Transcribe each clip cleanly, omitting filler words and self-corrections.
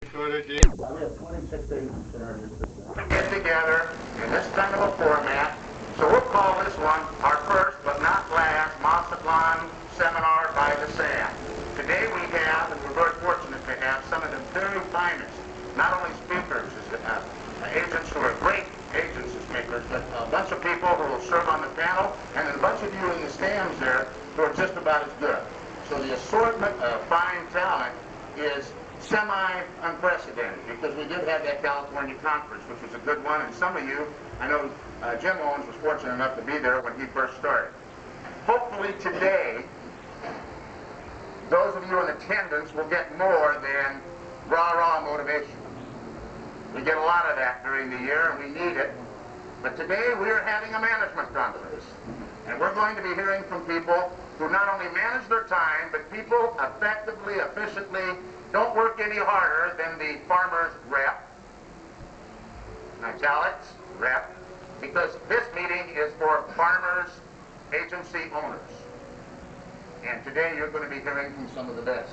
We have 26 agents in our district. Get together in this kind of a format. So we'll call this one our first but not last Mazatlan seminar by the sand. Today we have, and we're very fortunate to have, some of the very finest, not only speakers, agents who are great agency speakers, but a bunch of people who will serve on the panel, and then a bunch of you in the stands there who are just about as good. So the assortment of fine talent is semi-unprecedented, because we did have that California conference, which was a good one, and some of you, I know Jim Owens was fortunate enough to be there when he first started. Hopefully today, those of you in attendance will get more than rah-rah motivation. We get a lot of that during the year, and we need it. But today we are having a management conference, and we're going to be hearing from people who not only manage their time, but people effectively, efficiently, don't work any harder than the farmer's rep, italics, rep, because this meeting is for farmers, agency owners. And today you're going to be hearing from some of the best.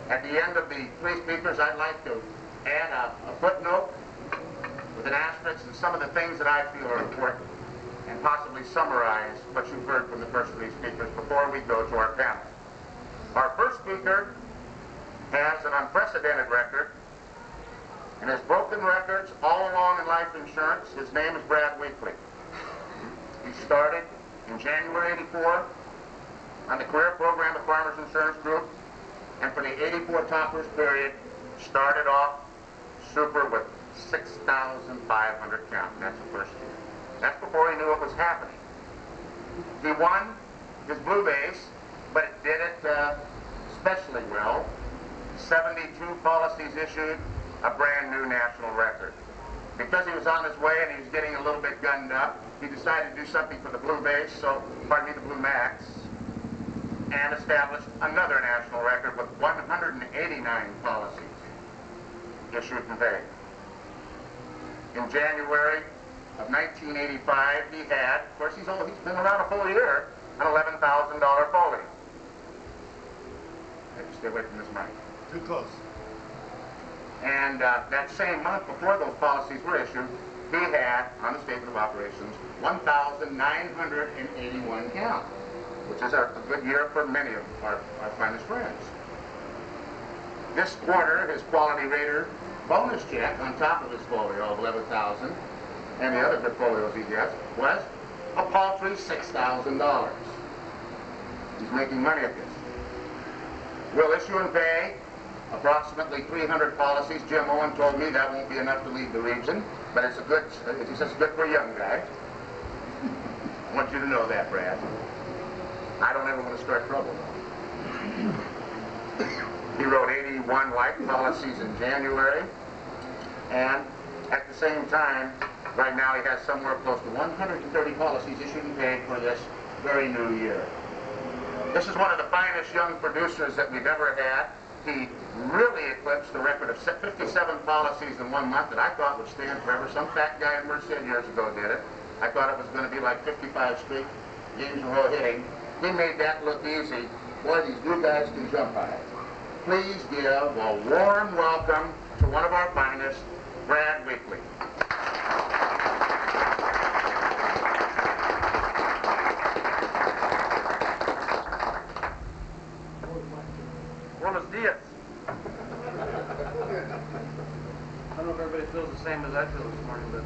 At the end of the three speakers, I'd like to add a footnote with an asterisk and some of the things that I feel are important, and possibly summarize what you've heard from the first three speakers before we go to our panel. Our first speaker has an unprecedented record and has broken records all along in life insurance. His name is Brad Weekly. He started in January '84 on the career program at Farmers Insurance Group, and for the '84 toppers period, started off super with 6,500 count. That's the first year. That's before he knew what was happening. He won his blue base, but it did it especially well. 72 policies issued, a brand new national record. Because he was on his way and he was getting a little bit gunned up, he decided to do something for the blue base, the blue max, and established another national record with 189 policies issued and paid. In January of 1985, he had, of course he's been around a full year, an $11,000 folio. I have to stay away from this mic. Too close. And that same month, before those policies were issued, he had, on the statement of operations, 1,981 count, which is a good year for many of our finest friends. This quarter, his quality rater bonus check on top of his folio of 11,000 and the other good folios he gets was a paltry $6,000. He's making money at this. We'll issue and pay approximately 300 policies. Jim Owen told me that won't be enough to lead the region, but it's a good, he says it's good for a young guy. I want you to know that, Brad. I don't ever want to start trouble. He wrote 81 life policies in January, and at the same time, right now he has somewhere close to 130 policies issued and paid for this very new year. This is one of the finest young producers that we've ever had. He really eclipsed the record of 57 policies in 1 month that I thought would stand forever. Some fat guy in Merced years ago did it. I thought it was going to be like 55 straight games in a row hitting. He made that look easy. Boy, these new guys can jump high. Please give a warm welcome to one of our finest, Brad Weekly. Buenos dias. I don't know if everybody feels the same as I feel this morning, but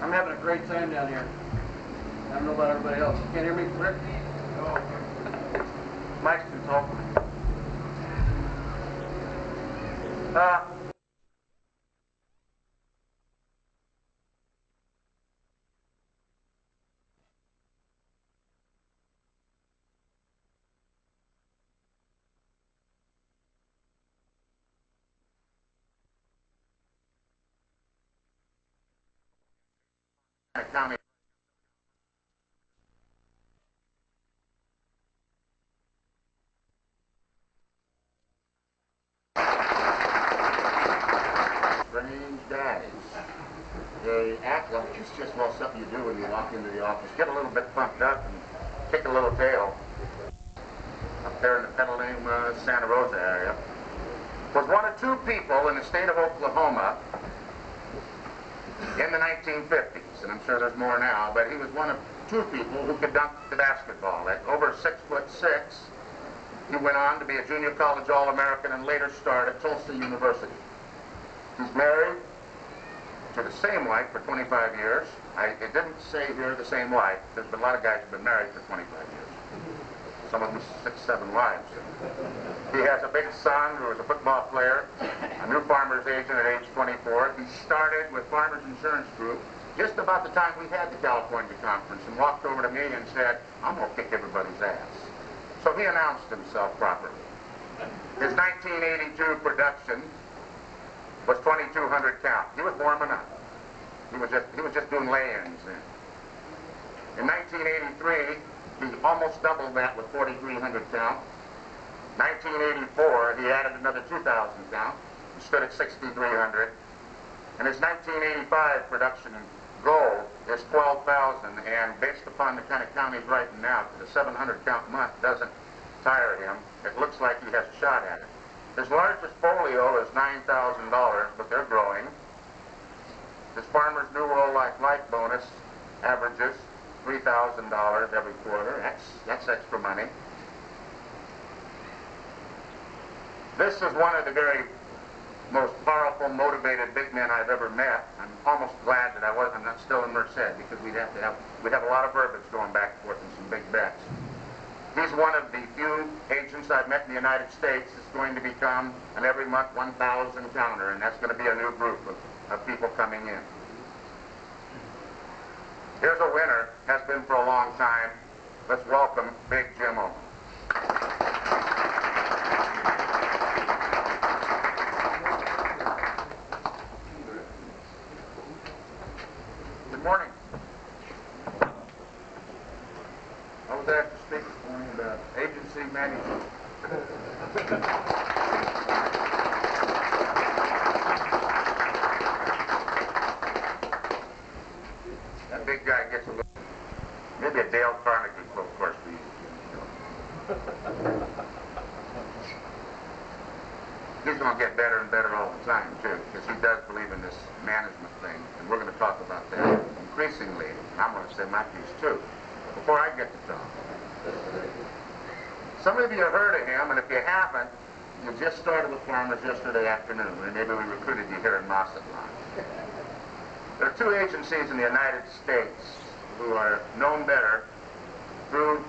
I'm having a great time down here. I don't know about everybody else. You can't hear me, Rick? No. Mike's too tall for me. County. Strange guys. They act like it's just something you do when you walk into the office. Get a little bit pumped up and kick a little tail. A there in the Petaluma, Santa Rosa area, was one of two people in the state of Oklahoma in the 1950s, and I'm sure there's more now, but he was one of two people who could dunk the basketball. At over 6'6", he went on to be a junior college All-American and later starred at Tulsa University. He's married to the same wife for 25 years. It didn't say here the same wife. There's been a lot of guys who've been married for 25 years. Some of them 6, 7 wives. He has a big son who is a football player, a new farmer's agent at age 24. He started with Farmers Insurance Group just about the time we had the California conference and walked over to me and said, "I'm going to kick everybody's ass." So he announced himself properly. His 1982 production was 2,200 count. He was warming up. He was just doing lay-ins then. In 1983, he almost doubled that with 4,300 count. 1984, he added another 2,000 count. He stood at 6,300. And his 1985 production in gold is 12,000. And based upon the kind of count he's writing now, the 700 count month doesn't tire him. It looks like he has a shot at it. His largest folio is $9,000, but they're growing. His Farmer's New World Life bonus averages $3,000 every quarter. That's extra money. This is one of the very most powerful, motivated big men I've ever met. I'm almost glad that I'm not still in Merced, because we'd have a lot of verbiage going back and forth and some big bets. He's one of the few agents I've met in the United States that's going to become an every month 1,000 counter, and that's going to be a new group of people coming in. Here's a winner, has been for a long time. Let's welcome Big Jim Owens. Good morning. I was asked to speak this morning about agency management. That big guy gets a little, maybe a Dale Carnegie quote, of course, we use. He's going to get better and better all the time, too, because he does believe in this management thing, and we're going to talk about that increasingly, and I'm going to say my piece, too. But before I get to talk, some of you have heard of him, and if you haven't, you just started with Farmers yesterday afternoon, and maybe we recruited you here in Mazatlan. There are two agencies in the United States who are known better through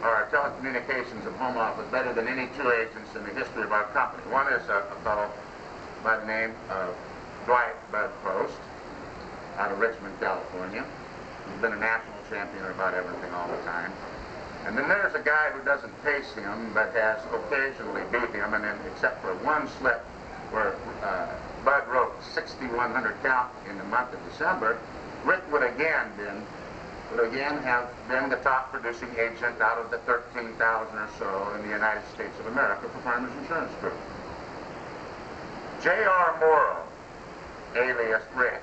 our telecommunications and home office better than any two agents in the history of our company. One is a fellow by the name of Dwight Bud Post out of Richmond, California. He's been a national champion about everything all the time. And then there's a guy who doesn't pace him, but has occasionally beat him, and then except for one slip where Bud wrote 6,100 count in the month of December, Rick would again have been the top producing agent out of the 13,000 or so in the United States of America for Farmers Insurance Group. J.R. Morrow, alias Rick,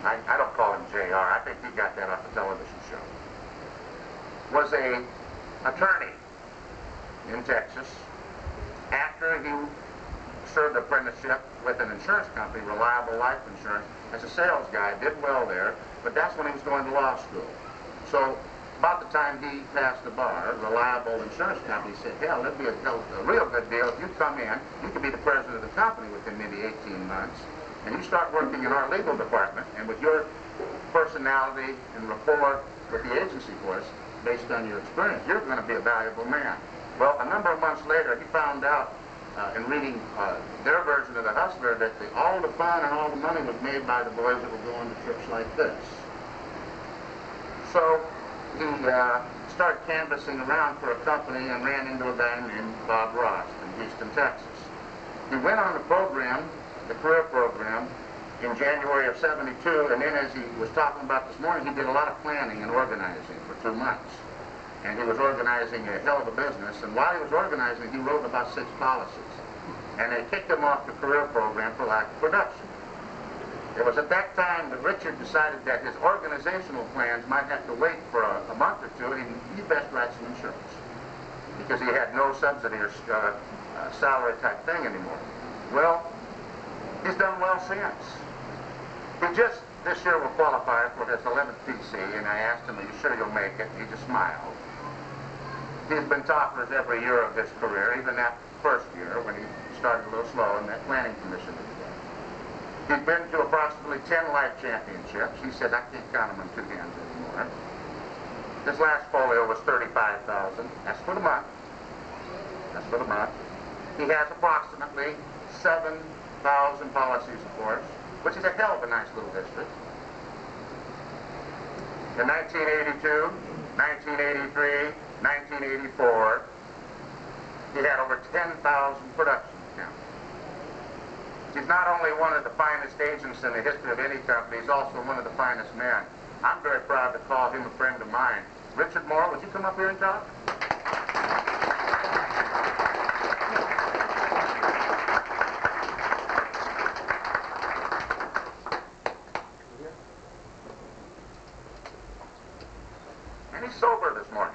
I don't call him J.R., I think he got that off a television show, was an attorney in Texas. After he served apprenticeship with an insurance company, Reliable Life Insurance, as a sales guy, did well there, but that's when he was going to law school. So about the time he passed the bar, Reliable Insurance Company said, hell, it'd be a real good deal if you come in, you could be the president of the company within maybe 18 months, and you start working in our legal department, and with your personality and rapport with the agency force, based on your experience, you're going to be a valuable man. Well, a number of months later, he found out in reading their version of The Hustler that all the fun and all the money was made by the boys that were going to trips like this. So he started canvassing around for a company and ran into a guy named Bob Ross in Houston, Texas. He went on the program, the career program, in January of '72, and then as he was talking about this morning, he did a lot of planning and organizing for 2 months. And he was organizing a hell of a business, and while he was organizing, he wrote about 6 policies. And they kicked him off the career program for lack of production. It was at that time that Richard decided that his organizational plans might have to wait for a month or two, and he'd best write some insurance. because he had no subsidy or salary type thing anymore. Well, he's done well since. He just this year will qualify for his 11th PC, and I asked him, "Are you sure you'll make it?" He just smiled. He's been toppers every year of his career, even that first year when he started a little slow in that planning commission that he did. He's been to approximately 10 life championships. He said, "I can't count them on two hands anymore." His last folio was $35,000. That's for the month. That's for the month. He has approximately 7,000 policies, of course, which is a hell of a nice little district. In 1982, 1983, 1984, he had over 10,000 production accounts. He's not only one of the finest agents in the history of any company, he's also one of the finest men. I'm very proud to call him a friend of mine. Richard Moore, would you come up here and talk? And he's sober this morning.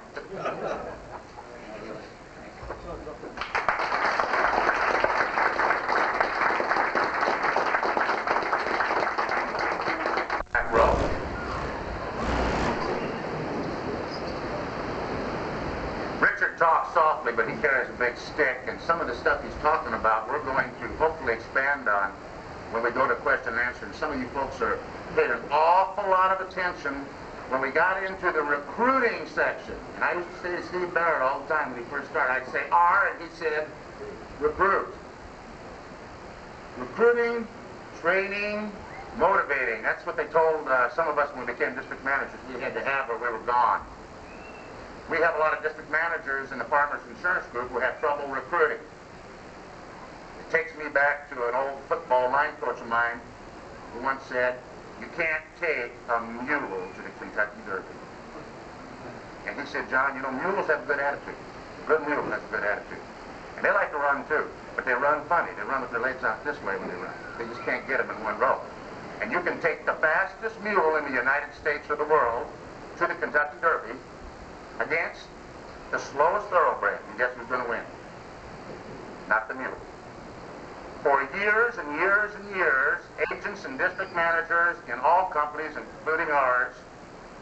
Back row. Richard talks softly, but he carries a big stick, and some of the stuff he's talking about we're going to hopefully expand on when we go to question and answer. And some of you folks are paying an awful lot of attention when we got into the recruiting section. And I used to say to Steve Barrett all the time when he first started, I'd say R, and he said recruit. Recruiting, training, motivating. That's what they told some of us when we became district managers we had to have or we were gone. We have a lot of district managers in the Farmers Insurance Group who have trouble recruiting. It takes me back to an old football line coach of mine who once said, "You can't take a mule to the Kentucky Derby." And he said, "John, you know, mules have a good attitude. A good mule has a good attitude. And they like to run too, but they run funny. They run with their legs out this way when they run. They just can't get them in one row. And you can take the fastest mule in the United States or the world to the Kentucky Derby against the slowest thoroughbred, and guess who's going to win? Not the mule." For years and years and years, agents and district managers in all companies, including ours,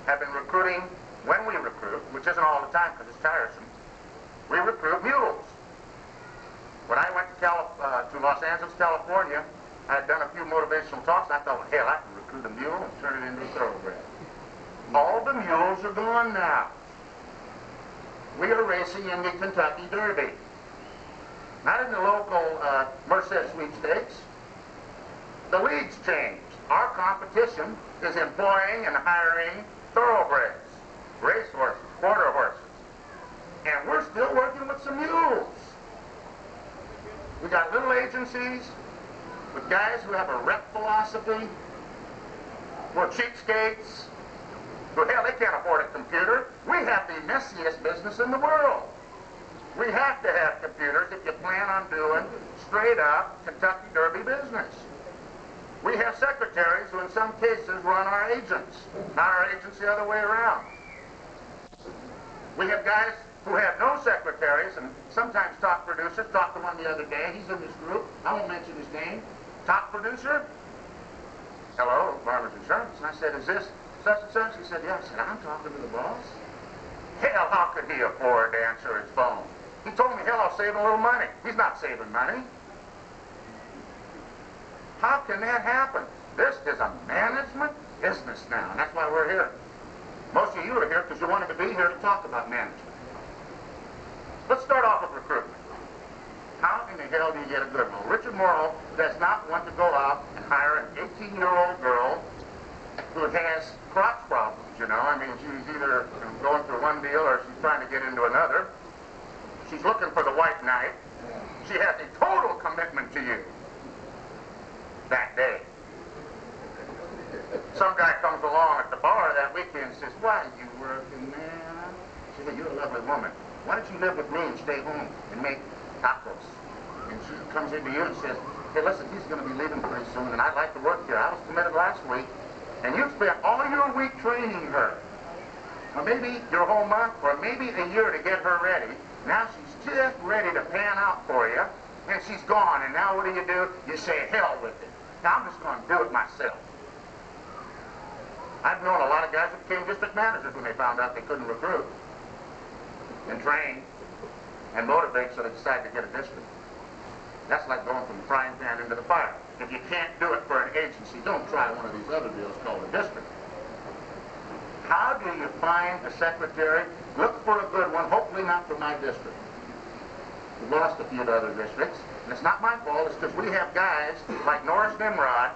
have been recruiting, when we recruit, which isn't all the time because it's tiresome, we recruit mules. When I went to Los Angeles, California, I had done a few motivational talks, and I thought, well, hell, I can recruit a mule and turn it into a thoroughbred. All the mules are gone now. We are racing in the Kentucky Derby. Not in the local Merced sweepstakes. The league's changed. Our competition is employing and hiring thoroughbreds, racehorses, quarter horses. And we're still working with some mules. We got little agencies with guys who have a rep philosophy, who are cheapskates, who, hell, they can't afford a computer. We have the messiest business in the world. We have to have computers if you plan on doing straight up Kentucky Derby business. We have secretaries who in some cases run our agents, not our agents the other way around. We have guys who have no secretaries and sometimes top producers. Talked to one the other day. He's in this group. I won't mention his name. Top producer. "Hello, Farmers Insurance." And I said, "Is this such and such?" He said, "Yeah." I said, "I'm talking to the boss." Hell, how could he afford to answer his phone? He told me, hell, I'll save a little money. He's not saving money. How can that happen? This is a management business now, and that's why we're here. Most of you are here because you wanted to be here to talk about management. Let's start off with recruitment. How in the hell do you get a good one? Richard Morrow does not want to go out and hire an 18-year-old girl who has crotch problems, you know. I mean, she's either going through one deal or she's trying to get into another. She's looking for the white knight. She has a total commitment to you that day. Some guy comes along at the bar that weekend and says, "Why are you working, man?" She said, "You're a lovely woman. Why don't you live with me and stay home and make tacos?" And she comes into you and says, "Hey, listen, he's going to be leaving pretty soon, and I'd like to work here. I was committed last week, and you spent all your week training her. Or maybe your whole month, or maybe a year to get her ready. Now she's just ready to pan out for you, and she's gone, and now what do? You say, hell with it. Now I'm just going to do it myself. I've known a lot of guys that became district managers when they found out they couldn't recruit and train and motivate, so they decided to get a district. That's like going from the frying pan into the fire. If you can't do it for an agency, don't try one of these other deals called a district. How do you find a secretary? Look for a good one, hopefully not for my district. We've lost a few to other districts, and it's not my fault. It's because we have guys like Norris Nimrod.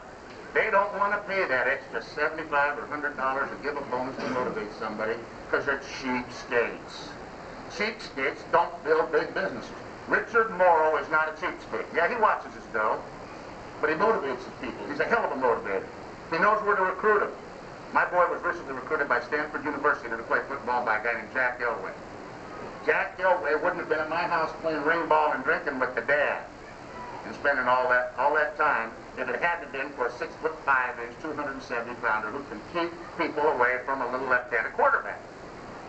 They don't want to pay that extra $75 or $100 and give a bonus to motivate somebody because they're cheapskates. Cheapskates don't build big businesses. Richard Morrow is not a cheapskate. Yeah, he watches his dough, but he motivates his people. He's a hell of a motivator. He knows where to recruit them. My boy was recently recruited by Stanford University to play football by a guy named Jack Elway. Jack Elway wouldn't have been at my house playing ring ball and drinking with the dad and spending all that time if it hadn't been for a 6'5", 270-pounder who can keep people away from a little left-handed quarterback.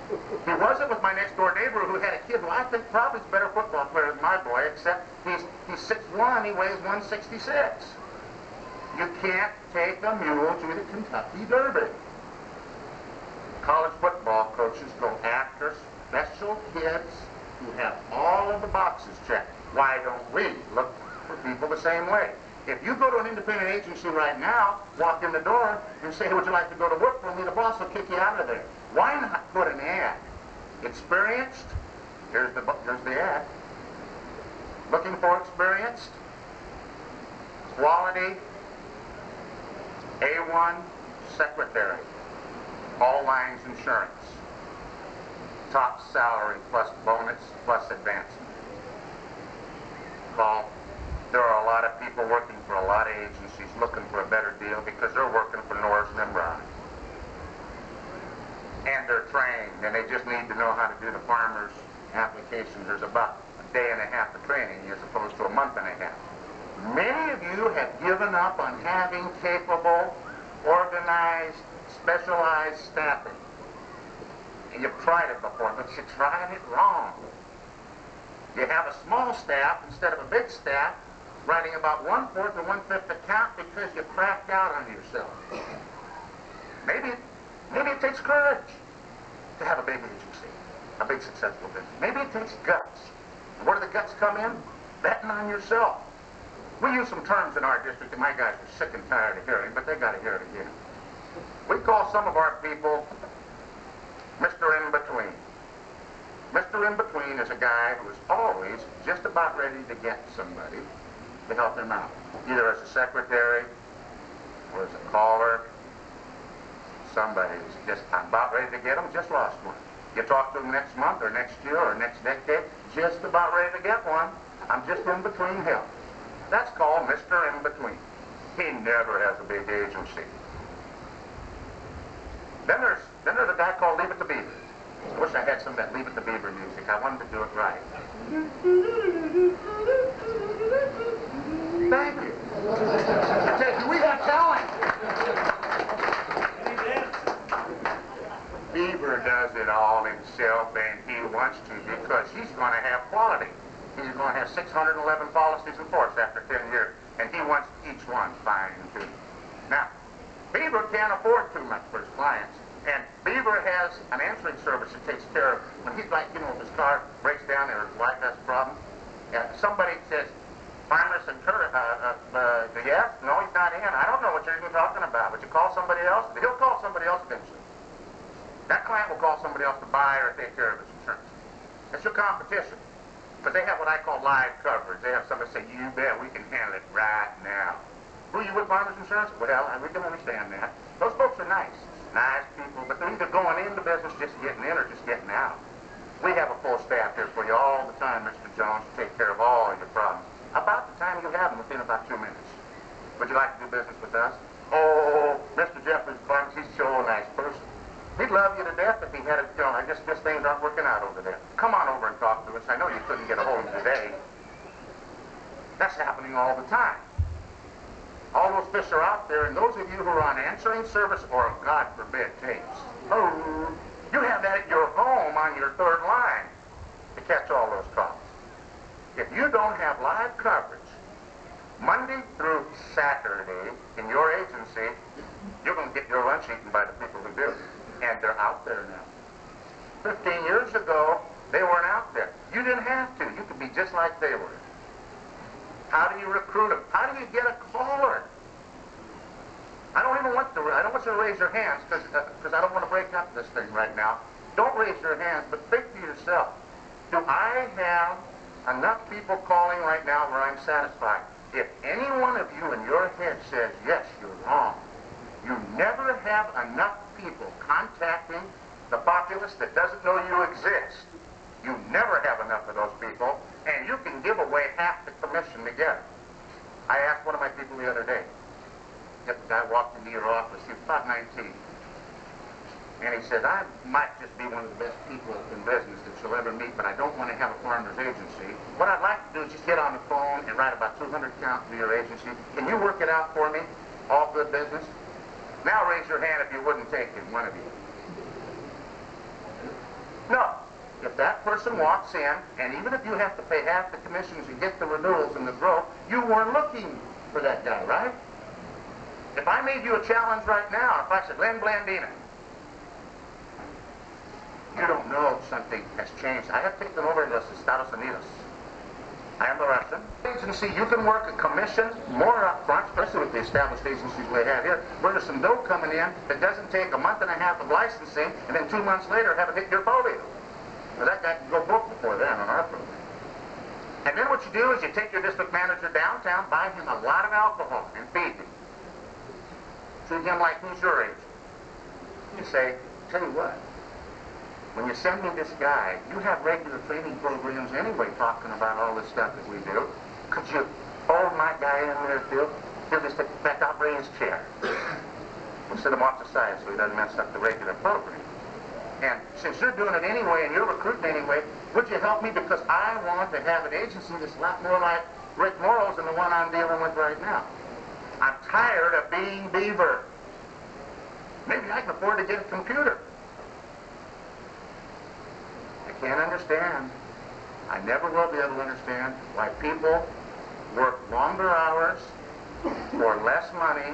He wasn't with my next-door neighbor who had a kid who I think probably is a better football player than my boy, except he's 6'1", he weighs 166. You can't take a mule to the Kentucky Derby. College football coaches go after special kids who have all of the boxes checked. Why don't we look for people the same way? If you go to an independent agency right now, walk in the door and say, would you like to go to work for me? The boss will kick you out of there. Why not put an ad? Experienced? Here's the ad. Looking for experienced? Quality? A1 secretary. All lines insurance. Top salary plus bonus plus advancement. Call. There are a lot of people working for a lot of agencies looking for a better deal because they're working for Norris Nimrod. And they're trained, and they just need to know how to do the farmer's application. There's about a day and a half of training as opposed to a month and a half. Many of you have given up on having capable, organized, specialized staffing. And you've tried it before, but you tried it wrong. You have a small staff instead of a big staff, writing about 1/4 or 1/5 account because you cracked out on yourself. Maybe it takes courage to have a big agency, a big successful business. Maybe it takes guts. And where do the guts come in? Betting on yourself. We use some terms in our district that my guys are sick and tired of hearing, but they got to hear it again. We call some of our people Mr. In-Between. Mr. In-Between is a guy who is always just about ready to get somebody to help him out, either as a secretary or as a caller. Somebody's just about ready to get them, just lost one. You talk to them next month or next year or next decade, just about ready to get one. I'm just in between help. That's called Mr. In-Between. He never has a big agency. Then there's a guy called Leave It to Beaver. I wish I had some of that Leave It to Beaver music. I wanted to do it right. Thank you. I tell you, we have talent. Beaver does it all himself, and he wants to because he's going to have quality. He's going to have 611 policies in force after 10 years, and he wants each one fine-tuned. Now, Beaver can't afford too much for his clients, and Beaver has an answering service that takes care of when he's like, if his car breaks down or his wife has a problem, somebody says, Farmer Centura, yes? No, he's not in. I don't know what you're even talking about. Would you call somebody else? He'll call somebody else eventually. That client will call somebody else to buy or take care of his insurance. It's your competition. But they have what I call live coverage. They have somebody say, you bet, we can handle it right now. Who are you with, Farmers Insurance? Well, we can understand that. Those folks are nice people, but they're either going into business just getting in or just getting out. We have a full staff here for you all the time, Mr. Jones, to take care of all your problems. About the time you have them within about 2 minutes. Would you like to do business with us? Oh, Mr. Jeffries Farms, he's so a nice person. He'd love you to death if he had a, I guess things aren't working out over there. Come on over and talk to us. I know you couldn't get a hold of him today. That's happening all the time. All those fish are out there, and those of you who are on answering service or, God forbid, tapes, oh, you have that at your home on your third line. The catch all those calls. If you don't have live coverage Monday through Saturday in your agency, you're going to get your lunch eaten by the people who do. And they're out there now. 15 years ago, they weren't out there. You didn't have to. You could be just like they were. How do you recruit them? How do you get a caller? I don't want you to raise your hands because I don't want to break up this thing right now. Don't raise your hands, but think to yourself, do I have enough people calling right now where I'm satisfied? If any one of you in your head says, yes, you're wrong, you never have enough people contacting the populace that doesn't know you exist. You never have enough of those people, and you can give away half the commission to get it. I asked one of my people the other day, the guy walked into your office, he was about 19, and he said, I might just be one of the best people in business that you'll ever meet, but I don't want to have a farmer's agency. What I'd like to do is just get on the phone and write about 200 counts to your agency. Can you work it out for me? All good business? Now raise your hand if you wouldn't take it, one of you. No. If that person walks in, and even if you have to pay half the commissions and get the renewals and the growth, you weren't looking for that guy, right? If I made you a challenge right now, if I said, Len Blandina, you don't know something has changed. I have taken over los Estados Unidos. I am the Russian agency. You can work a commission more up front, especially with the established agencies we have here, where there's some dough coming in that doesn't take a month and a half of licensing, and then 2 months later have it hit your folio. Well, that guy can go broke before then on our program. And then what you do is you take your district manager downtown, buy him a lot of alcohol, and feed him. Treat him like he's your agent. You say, tell you what, when you send me this guy, you have regular training programs anyway talking about all this stuff that we do. Could you hold my guy in there too? He'll just back out, bring his chair. We'll sit him off the side so he doesn't mess up the regular program. And since you're doing it anyway and you're recruiting anyway, would you help me? Because I want to have an agency that's a lot more like Rick Morrow's than the one I'm dealing with right now. I'm tired of being Beaver. Maybe I can afford to get a computer. I can't understand. I never will be able to understand why people work longer hours for less money